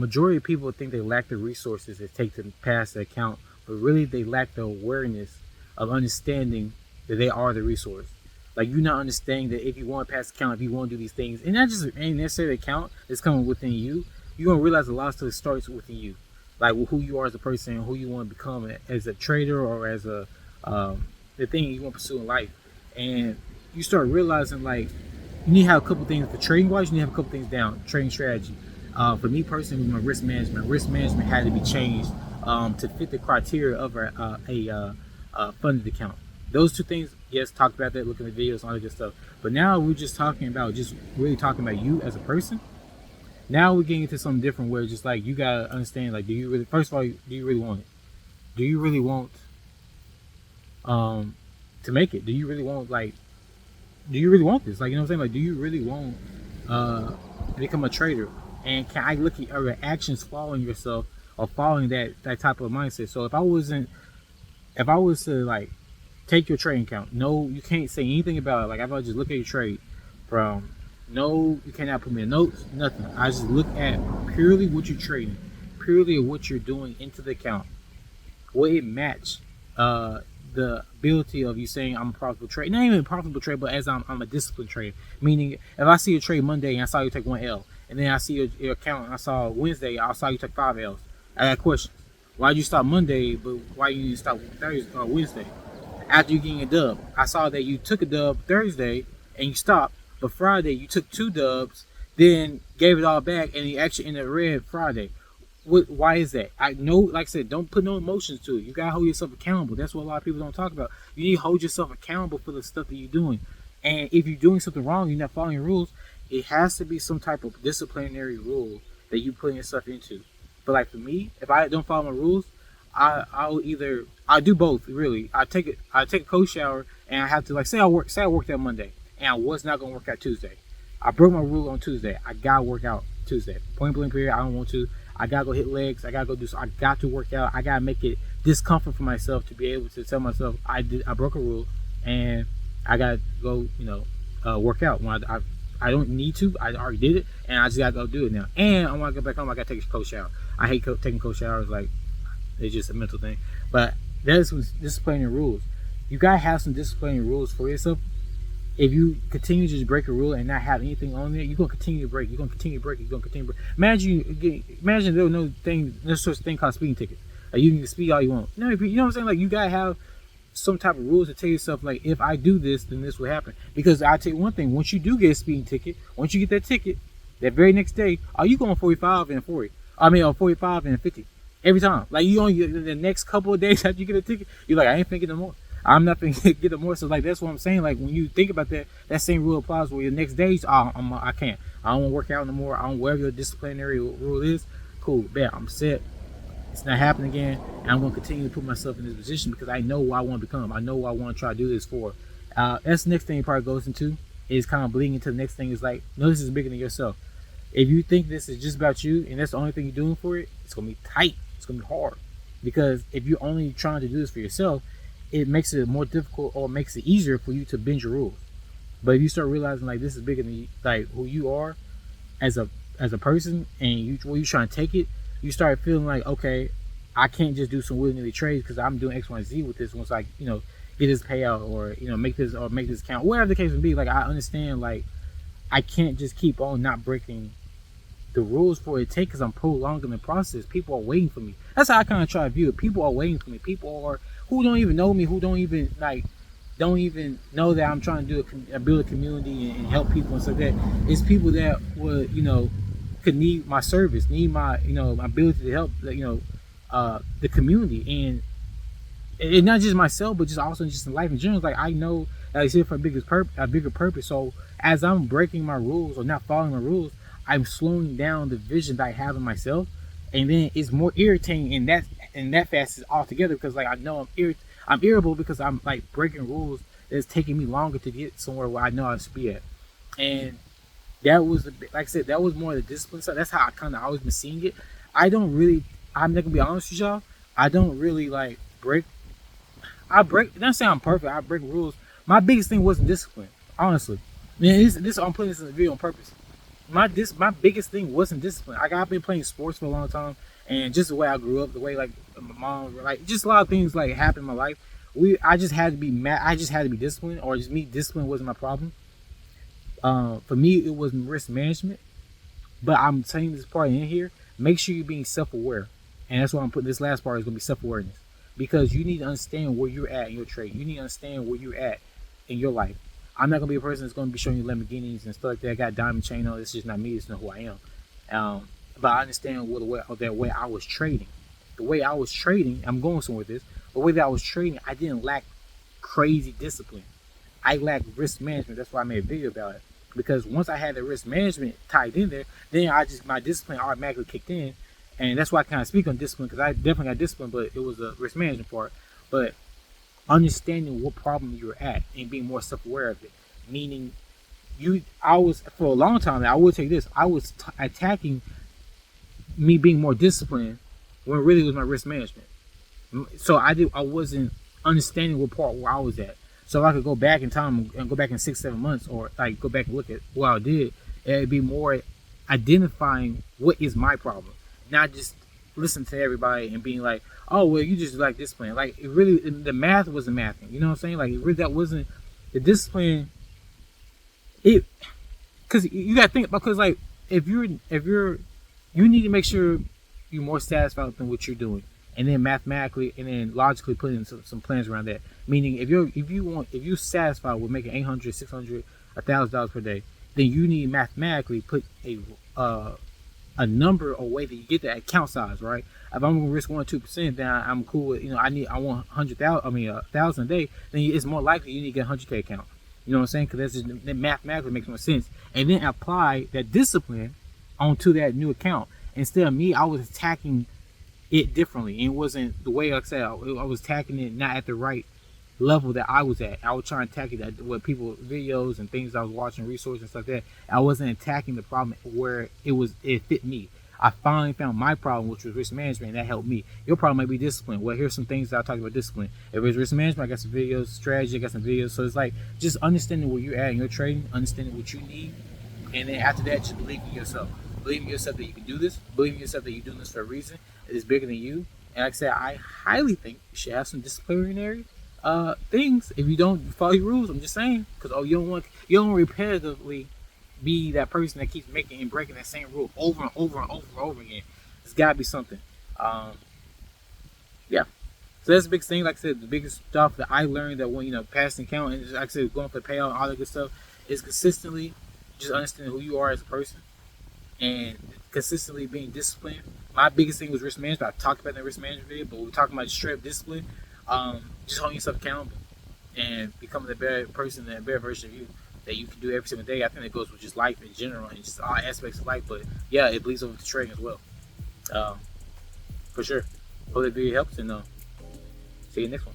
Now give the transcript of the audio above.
majority of people think they lack the resources it takes to pass the account, but really they lack the awareness of understanding that they are the resource. Like, you not understanding that if you want to pass the account, if you want to do these things, and that just ain't necessarily account that's coming within you, you're gonna realize a lot of stuff starts within you, like who you are as a person, who you want to become as a trader or as a the thing you want to pursue in life, and you start realizing like you need to have a couple things for trading wise. You need to have a couple things down. Trading strategy. For me personally, with my risk management had to be changed to fit the criteria of a funded account. Those two things, yes, talked about that, looking at videos, all that good stuff. But now we're just talking about, just really talking about you as a person. Now we're getting into something different where just like you gotta understand, like, do you really? First of all, do you really want it? Do you really want to make it? Do you really want do you really want this? Like, you know what I'm saying? Like, do you really want to become a trader? And can I look at your actions following yourself or following that type of mindset? So if I was to like take your trading account, no, you can't say anything about it. Like, if I just look at your trade from, no, you cannot put me in notes, nothing. I just look at purely what you're trading, purely what you're doing into the account. Will it match the ability of you saying I'm a profitable trader? Not even a profitable trader, but as I'm a disciplined trader. Meaning, if I see you trade Monday and I saw you take 1 L, and then I see your account and I saw Wednesday, I saw you take 5 L's. I got questions. Why'd you stop Monday, but why you stop Thursday or Wednesday? After you getting a dub, I saw that you took a dub Thursday and you stopped, but Friday you took 2 dubs, then gave it all back, and you actually in the red Friday. Why is that? I know, like I said, don't put no emotions to it. You gotta hold yourself accountable. That's what a lot of people don't talk about. You need to hold yourself accountable for the stuff that you're doing. And if you're doing something wrong, you're not following rules, it has to be some type of disciplinary rule that you put yourself into. But like for me, if I don't follow my rules, I'll do both really. I take a cold shower and I have to, like, say I worked out Monday and I was not gonna work out Tuesday. I broke my rule on Tuesday. I gotta work out Tuesday. Point blank period. I don't want to. I gotta go hit legs. I gotta go do. I got to work out. I gotta make it discomfort for myself to be able to tell myself I broke a rule and I gotta go. Work out when I don't need to. I already did it, and I just gotta go do it now. And I want to go back home. I gotta take a cold shower. I hate taking cold showers. Like, it's just a mental thing. But that's disciplining rules. You gotta have some disciplining rules for yourself. If you continue to just break a rule and not have anything on there, you're gonna continue to break. You're gonna continue to break. You're gonna continue to break. Imagine there was no such thing called speeding tickets. Like, you can speed all you want. No, you know what I'm saying? Like, you gotta have some type of rules to tell yourself, like, if I do this, then this will happen. Because I'll tell you one thing: once you do get a speeding ticket, once you get that ticket, that very next day, are you going 45 and 40? I mean, or 45 and 50 every time. Like, you only the next couple of days after you get a ticket, you're like, I ain't thinking no more. I'm not thinking get no more. So like, that's what I'm saying. Like, when you think about that, that same rule applies where your next days, I can't. I don't want to work out no more. I don't, whatever your disciplinary rule is. Cool, bet, I'm set. It's not happening again, and I'm going to continue to put myself in this position because I know what I want to become. I know what I want to try to do this for. That's the next thing it probably goes into, is kind of bleeding into the next thing. Is like, no, this is bigger than yourself. If you think this is just about you and that's the only thing you're doing for it, it's going to be tight. It's going to be hard. Because if you're only trying to do this for yourself, it makes it more difficult, or makes it easier for you to bend your rules. But if you start realizing, like, this is bigger than you, like who you are as a person, and where you're trying to take it, you start feeling like, okay, I can't just do some willy-nilly trades because I'm doing X, Y, and Z with this once I, get this payout, or make this count, whatever the case may be. Like, I understand, like, I can't just keep on not breaking the rules for it take because I'm prolonging the process. People are waiting for me. That's how I kind of try to view it. People are waiting for me. People are who don't even know me, who don't even know that I'm trying to build a community and help people and stuff like that. It's people that would, could need my service, need my, my ability to help, the community, and not just myself, but just also just in life in general. Like, I know that it's here for a bigger purpose. So as I'm breaking my rules or not following my rules, I'm slowing down the vision that I have in myself, and then it's more irritating in that facet altogether, because like I know I'm irritable because I'm like breaking rules that's taking me longer to get somewhere where I know I should be at. And that was, like I said, that was more of the discipline side. That's how I kind of always been seeing it. I'm not gonna be honest with y'all, I don't really like break. Not saying I'm perfect. I break rules. My biggest thing wasn't discipline, honestly. Man, I'm putting this in the video on purpose. my biggest thing wasn't discipline. Like I've been playing sports for a long time, and just the way I grew up, the way like my mom, like just a lot of things like happened in my life. I just had to be I just had to be disciplined, or just me. Discipline wasn't my problem. For me, it was risk management. But I'm saying this part in here. Make sure you're being self-aware, and that's why I'm putting this last part is gonna be self-awareness, because you need to understand where you're at in your trade. You need to understand where you're at in your life. I'm not gonna be a person that's gonna be showing you Lamborghinis and stuff like that. I got diamond chain on. It's just not me. It's not who I am. But I understand that way I was trading. The way I was trading, I'm going somewhere with this. The way that I was trading, I didn't lack crazy discipline. I lacked risk management. That's why I made a video about it. Because once I had the risk management tied in there, then my discipline automatically kicked in, and that's why I kind of speak on discipline, because I definitely got discipline, but it was a risk management part. But understanding what problem you're at and being more self-aware of it, meaning I was for a long time. I will take this. I was attacking me being more disciplined when really it was my risk management. So I wasn't understanding what part where I was at. So if I could go back in time and go back in 6-7 months, or like go back and look at what I did, it'd be more identifying what is my problem, not just listen to everybody and being like, oh well, you just like discipline. Like it really, the math wasn't mathing. You know what I'm saying? Like it really, that wasn't the discipline. It, because you got to think, because like if you're you need to make sure you're more satisfied with what you're doing, and then mathematically and then logically put in some plans around that. Meaning if you're satisfied with making 800, 600, $1,000 per day, then you need to mathematically put a number or way that you get that account size, right? If I'm gonna risk 1 or 2%, then I'm cool with, I want 100,000, 1,000 a day, then it's more likely you need to get a 100K account. You know what I'm saying? Because that mathematically makes more sense. And then apply that discipline onto that new account. Instead of me, I was attacking it differently. It wasn't the way, like I said, I was attacking it not at the right level that I was at. I was trying to attack it at what people videos and things I was watching, resources and stuff like that. I wasn't attacking the problem where it fit me. I finally found my problem, which was risk management, and that helped me. Your problem might be discipline. Well, here's some things that I talk about discipline. If it's risk management, I got some videos. Strategy, I got some videos. So it's like just understanding where you're at in your trading, understanding what you need, and then after that, just believe in yourself. Believe in yourself that you can do this. Believe in yourself that you're doing this for a reason. It is bigger than you. And like I said, I highly think you should have some disciplinary things. If you don't follow your rules, I'm just saying, because you don't repetitively be that person that keeps making and breaking that same rule over and over and over and over again. There's got to be something. Yeah. So that's the biggest thing. Like I said, the biggest stuff that I learned that when passing count and like I said, going for the payout and all that good stuff is consistently just understanding who you are as a person and consistently being disciplined. My biggest thing was risk management. I talked about that risk management video, but we're talking about straight up discipline. Just holding yourself accountable and becoming the better person and a better version of you that you can do every single day. I think that goes with just life in general and just all aspects of life. But yeah, it bleeds over to trading as well. For sure. Hope that video helps, and see you next one.